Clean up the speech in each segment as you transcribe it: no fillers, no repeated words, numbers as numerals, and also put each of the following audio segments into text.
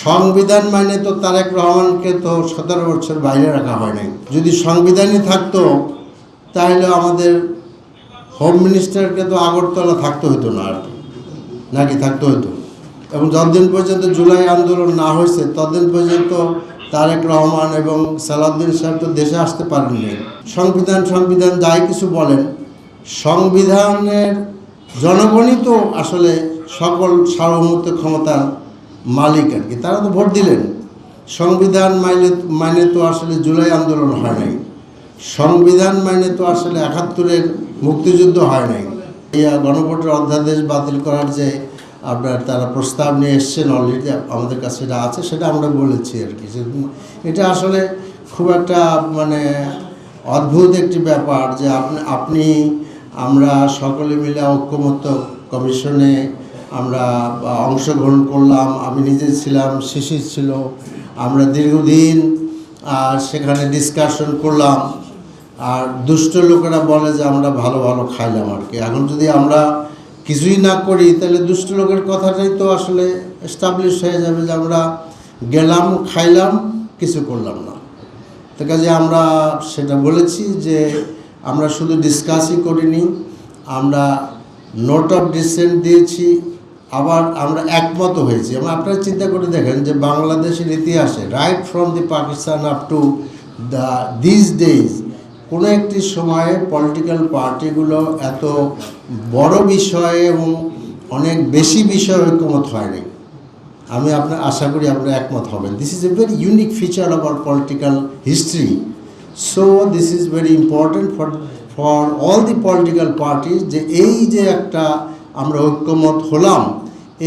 সংবিধান মানে তো তারেক রহমানকে তো 17 বছর বাইরে রাখা হয় নাই। যদি সংবিধানই থাকতো তাহলে আমাদের হোম মিনিস্টারকে তো আগরতলা থাকতে হতো না আর কি, নাকি থাকতে হতো। এবং যতদিন পর্যন্ত জুলাই আন্দোলন না হয়েছে ততদিন পর্যন্ত তারেক রহমান এবং সালাউদ্দিন সাহেব তো দেশে আসতে পারেননি। সংবিধান যাই কিছু বলেন, সংবিধানের জনগণই তো আসলে সকল সার্বভৌমত্ব ক্ষমতার মালিক আর কি। তারা তো ভোট দিলেন। সংবিধান মানে তো আসলে জুলাই আন্দোলন হয় নাই। সংবিধান মানে তো আসলে 71-এর মুক্তিযুদ্ধ হয় নাই। এই গণভোটের অধ্যাদেশ বাতিল করার যে তারা প্রস্তাব নিয়ে এসছেন, অলরেডি আমাদের কাছে সেটা আছে, সেটা আমরা বলেছি আর কি। এটা আসলে খুব একটা অদ্ভুত একটি ব্যাপার যে আমরা সকলে মিলে ঐক্যমত্য কমিশনে আমরা অংশগ্রহণ করলাম। আমি নিজে ছিলাম, শিশির ছিল, আমরা দীর্ঘদিন সেখানে ডিসকাশন করলাম। আর দুষ্ট লোকেরা বলে যে আমরা ভালো ভালো খাইলাম আর কি। এখন যদি আমরা কিছুই না করি তাহলে দুষ্ট লোকের কথাটাই তো আসলে এস্টাবলিশ হয়ে যাবে যে আমরা গেলাম, খাইলাম, কিছু করলাম না। তো কাজে আমরা সেটা বলেছি যে আমরা শুধু ডিসকাসই করিনি, আমরা নোট অফ ডিসেন্ট দিয়েছি, আবার আমরা একমত হয়েছি। এবং আপনারা চিন্তা করে দেখেন যে বাংলাদেশের ইতিহাসে right from the Pakistan up to this days কোনো একটি সময়ে পলিটিক্যাল পার্টিগুলো এত বড় বিষয়ে এবং অনেক বেশি বিষয়ে ঐক্যমত হয়নি। আমি আশা করি আপনারা একমত হবেন। This is a very unique feature of our political history. So this is very important for all the political parties যে এই যে একটা আমরা ঐক্যমত হলাম,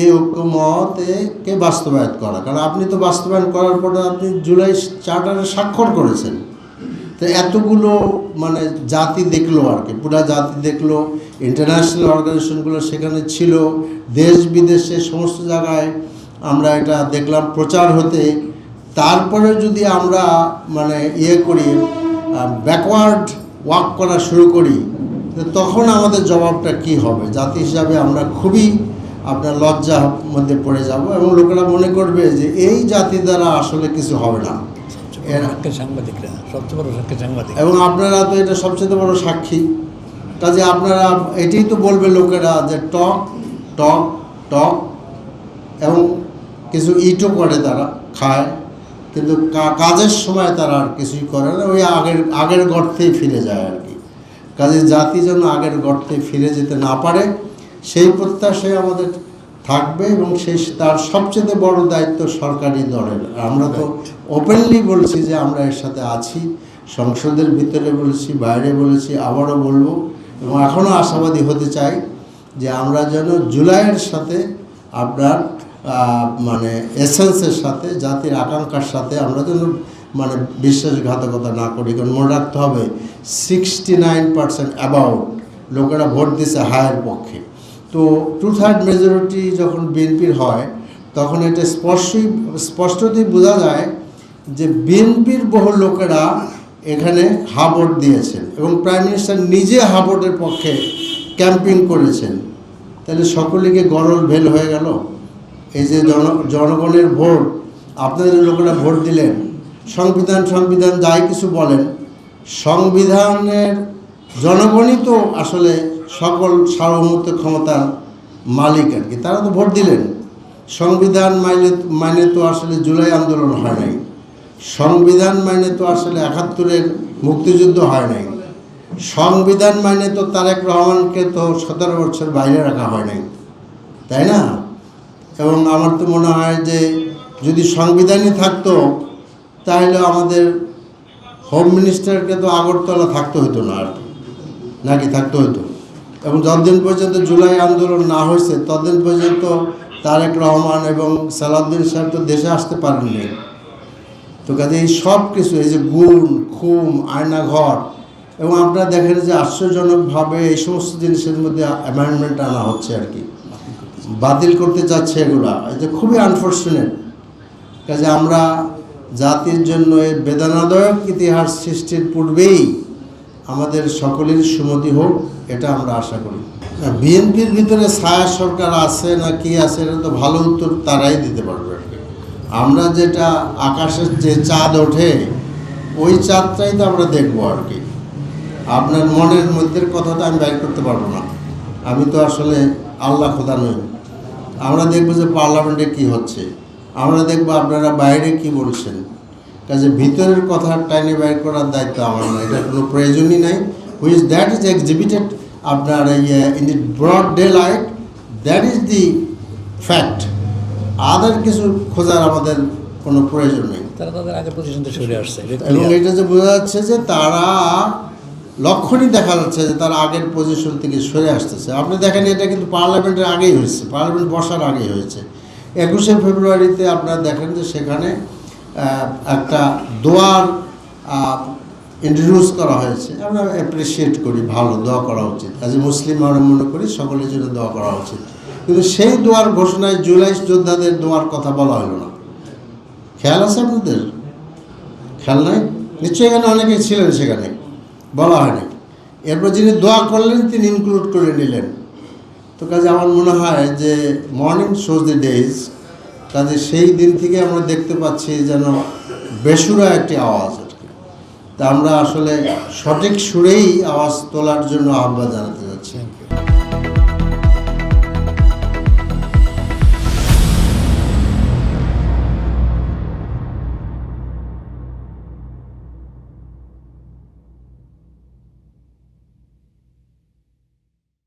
এই ঐক্যমতকে বাস্তবায়ন করা। কারণ আপনি তো বাস্তবায়ন করার পরে আপনি জুলাই চার্টারে স্বাক্ষর করেছেন। তো এতগুলো জাতি দেখলো আর কি, পুরা জাতি দেখলো, ইন্টারন্যাশনাল অর্গানাইজেশনগুলো সেখানে ছিল, দেশ বিদেশে সমস্ত জায়গায় আমরা এটা দেখলাম প্রচার হতে। তারপরে যদি আমরা করি, ব্যাকওয়ার্ড ওয়াক করা শুরু করি, তখন আমাদের জবাবটা কি হবে? জাতি হিসাবে আমরা খুবই লজ্জার মধ্যে পড়ে যাব এবং লোকেরা মনে করবে যে এই জাতি দ্বারা আসলে কিছু হবে না। সাংবাদিকরা সবচেয়ে বড় সাংবাদিক, এবং আপনারা তো এটা সবচেয়ে বড় সাক্ষী। কাজে আপনারা এটাই তো বলবে লোকেরা যে টক টক টক, এবং কিছু ইটও করে, তারা খায়, কিন্তু কাজের সময় তারা আর কিছুই করে না, ওই আগের গর্তেই ফিরে যায় আর কি। কাজে জাতি যেন আগের গর্তে ফিরে যেতে না পারে সেই প্রত্যাশায় আমাদের থাকবে, এবং তার সবচেয়ে বড় দায়িত্ব সরকারি দলের। আমরা তো ওপেনলি বলছি যে আমরা এর সাথে আছি, সংসদের ভিতরে বলেছি, বাইরে বলেছি, আবারও বলবো, এবং এখনও আশাবাদী হতে চাই যে আমরা যেন জুলাইয়ের সাথে আপনার এসেন্সের সাথে, জাতির আকাঙ্ক্ষার সাথে আমরা যেন বিশ্বাসঘাতকতা না করি। কারণ মনে রাখতে হবে 69% অ্যাবাউট লোকেরা ভোট দিচ্ছে হায়ের পক্ষে। তো 2/3 মেজরিটি যখন বিএনপির হয় তখন এটা স্পষ্টতই বোঝা যায় যে বিএনপির বহু লোকেরা এখানে হা ভোট দিয়েছেন, এবং প্রাইম মিনিস্টার নিজে হা ভোটের পক্ষে ক্যাম্পিং করেছেন। তাহলে সকলেকে গরল ভেল হয়ে গেল। এই যে জনগণের ভোট, আপনাদের লোকেরা ভোট দিলেন। সংবিধান যাই কিছু বলেন, সংবিধানের জনগণই তো আসলে সকল সার্বভৌমত্ব ক্ষমতার মালিক আর কি। তারা তো ভোট দিলেন। সংবিধান মানে তো আসলে জুলাই আন্দোলন হয় নাই। সংবিধান মানে তো আসলে 71-এর মুক্তিযুদ্ধ হয় নাই। সংবিধান মানে তো তারেক রহমানকে তো 17 বছর বাইরে রাখা হয় নাই, তাই না? এবং আমার তো মনে হয় যে যদি সংবিধানই থাকতো তাহলে আমাদের হোম মিনিস্টারকে তো আগরতলা থাকতে হতো না আর কি, নাকি থাকতে হতো। এবং যতদিন পর্যন্ত জুলাই আন্দোলন না হয়েছে ততদিন পর্যন্ত তারেক রহমান এবং সালাউদ্দিন সাহেব তো দেশে আসতে পারেননি। তো কাজে এই সব কিছু, এই যে গুণ, খুম, আয়নাঘর, এবং আপনারা দেখেন যে আশ্চর্যজনকভাবে এই সমস্ত জিনিসের মধ্যে অ্যামেন্ডমেন্ট আনা হচ্ছে আর কি, বাতিল করতে চাচ্ছে এগুলা। এটা খুবই আনফর্চুনেট। কাজে আমরা জাতির জন্য এই বেদনাদায়ক ইতিহাস সৃষ্টির পূর্বেই আমাদের সকলের সুমতি হোক, এটা আমরা আশা করি। বিএনপির ভিতরে ছায়া সরকার আছে না কি আছে, এটা তো ভালো উত্তর তারাই দিতে পারবে আর কি। আমরা যেটা আকাশের যে চাঁদ ওঠে ওই চাঁদটাই তো আমরা দেখবো আর কি। আপনার মনের মধ্যের কথাটা আমি বাইর করতে পারবো না, আমি তো আসলে আল্লাহ খোদা নই। আমরা দেখবো যে পার্লামেন্টে কি হচ্ছে, আমরা দেখবো আপনারা বাইরে কি বলছেন, কাজে ভিতরের কথা টাইনে বাইর করার দায়িত্ব আমার না, এটা কোনো প্রয়োজনই নাই। হুইচ দ্যাট ইজ এক্সিবিটেড আপনার in the broad daylight, that is the fact. Other কিছু খোঁজার আমাদের কোনো প্রয়োজন নেই। তারা তাদের আগের পজিশন থেকে সরে আসছে, এটা এবং clear। এটা যে বোঝা যাচ্ছে যে তারা লক্ষণই দেখা যাচ্ছে যে তারা আগের পজিশন থেকে সরে আসতেছে। আপনি দেখেন এটা কিন্তু পার্লামেন্টের আগেই হয়েছে, পার্লামেন্ট বসার আগেই হয়েছে। 21শে ফেব্রুয়ারিতে আপনারা দেখেন যে সেখানে একটা দোয়ার ইন্ট্রোডিউস করা হয়েছে। আমরা অ্যাপ্রিসিয়েট করি, ভালো, দোয়া করা উচিত। কাজে মুসলিম আমরা মনে করি সকলের জন্য দোয়া করা উচিত, কিন্তু সেই দোয়ার ঘোষণায় জুলাই যোদ্ধাদের দোয়ার কথা বলা হলো না। খেয়াল আছে আপনাদের? খেয়াল নাই নিশ্চয়ই, এখানে অনেকেই ছিলেন, সেখানে বলা হয়নি। এরপর যিনি দোয়া করলেন তিনি ইনক্লুড করে নিলেন। তো কাজে আমার মনে হয় যে মর্নিং শোজ দ্য ডেজ, কাজে সেই দিন থেকে আমরা দেখতে পাচ্ছি যেন বেসুরা একটি আওয়াজ আর কি। তা আমরা আসলে সঠিক সুরেই আওয়াজ তোলার জন্য আহ্বান জানাতে যাচ্ছি।